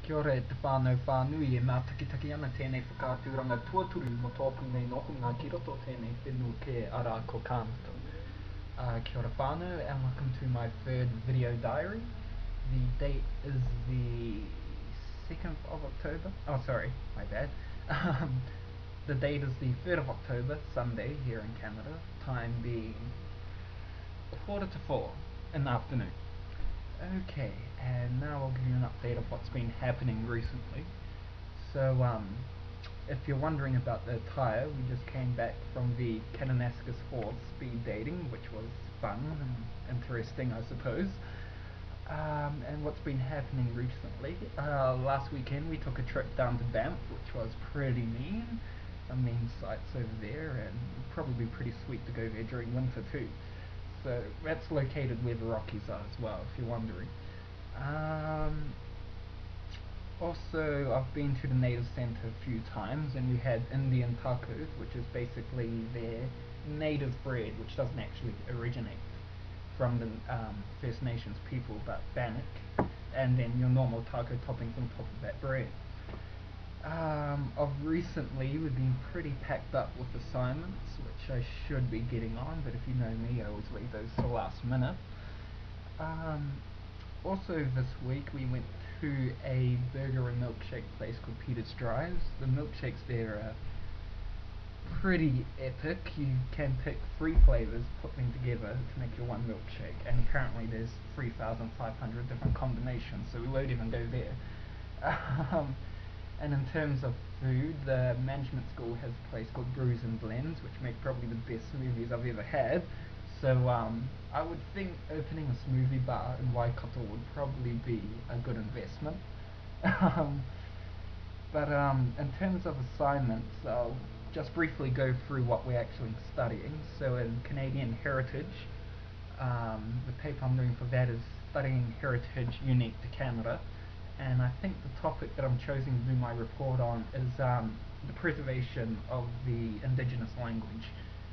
Kia ora e te whānau whānui e mā takitaki ana tēnei whakāturanga tuaturu mo tōpū nei nohunga ki roto tēnei whenua ke ara ko kānata. Kia ora whānau and welcome to my third video diary. The date is the 2nd of October. Oh sorry, my bad. The date is the 3rd of October, Sunday here in Canada, time being 4:45 in the afternoon. Okay, and now I'll give you an update of what's been happening recently. So, if you're wondering about the attire, we just came back from the Kananaskis Falls speed dating, which was fun and interesting, I suppose. And what's been happening recently? Last weekend we took a trip down to Banff, which was pretty neat. Some main sights over there, and probably pretty sweet to go there during winter too. So that's located where the Rockies are as well, if you're wondering. Also, I've been to the native centre a few times, and we had Indian tacos, which is basically their native bread, which doesn't actually originate from the First Nations people, but Bannock, and then your normal taco toppings on top of that bread. Of recently, we've been pretty packed up with assignments, which I should be getting on, but if you know me, I always leave those to the last minute. Also this week, we went to a burger and milkshake place called Peter's Drives. The milkshakes there are pretty epic. You can pick 3 flavors, put them together to make your one milkshake, and apparently there's 3,500 different combinations, so we won't even go there. And in terms of food, the management school has a place called Brews and Blends, which make probably the best smoothies I've ever had. So I would think opening a smoothie bar in Waikato would probably be a good investment. But in terms of assignments, I'll just briefly go through what we're actually studying. So in Canadian Heritage, the paper I'm doing for that is studying heritage unique to Canada. And I think the topic that I'm choosing to do my report on is the preservation of the indigenous language,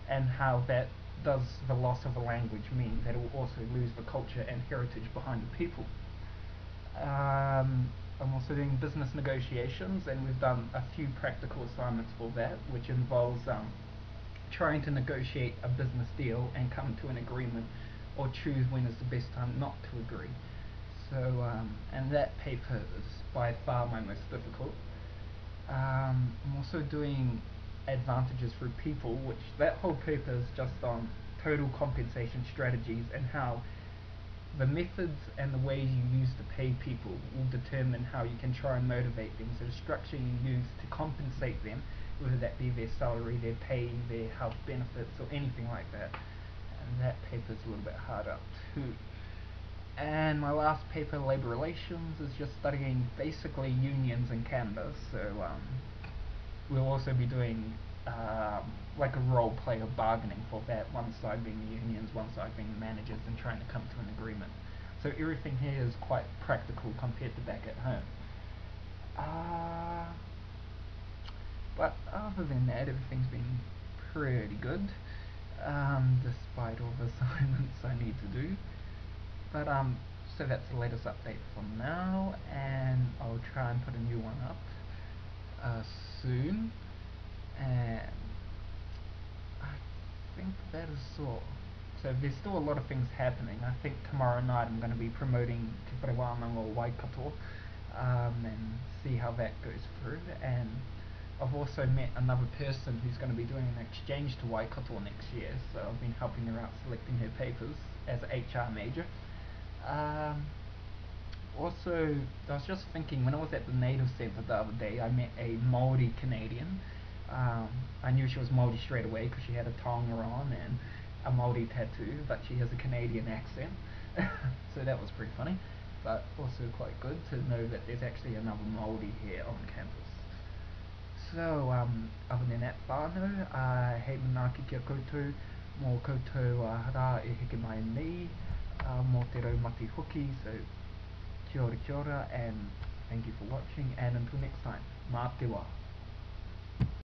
and how that does the loss of a language mean that it will also lose the culture and heritage behind the people. I'm also doing business negotiations, and we've done a few practical assignments for that, which involves trying to negotiate a business deal and come to an agreement, or choose when is the best time not to agree. So, and that paper is by far my most difficult. I'm also doing advantages for people, which that whole paper is just on total compensation strategies and how the methods and the ways you use to pay people will determine how you can try and motivate them. So the structure you use to compensate them, whether that be their salary, their pay, their health benefits, or anything like that. And that paper is a little bit harder too. And my last paper, Labour Relations, is just studying basically unions in Canada. So we'll also be doing like a role play of bargaining for that, one side being the unions, one side being the managers, and trying to come to an agreement. So everything here is quite practical compared to back at home. But other than that, everything's been pretty good, despite all the assignments I need to do. But so that's the latest update for now, and I'll try and put a new one up soon. And I think that is all. So there's still a lot of things happening. I think tomorrow night I'm going to be promoting Te Parewanang or Waikato, and see how that goes through. And I've also met another person who's going to be doing an exchange to Waikato next year, so I've been helping her out selecting her papers as an HR major. Also, I was just thinking, when I was at the Native Centre the other day, I met a Māori Canadian. I knew she was Māori straight away because she had a taonga on and a Māori tattoo, but she has a Canadian accent. So that was pretty funny, but also quite good to know that there's actually another Māori here on campus. So, other than that, whānau, hei manaaki kia koutou, mō koutou rā e heke mai nei, mō te raumati hoki, so kia ora, and thank you for watching, and until next time, mā te wā.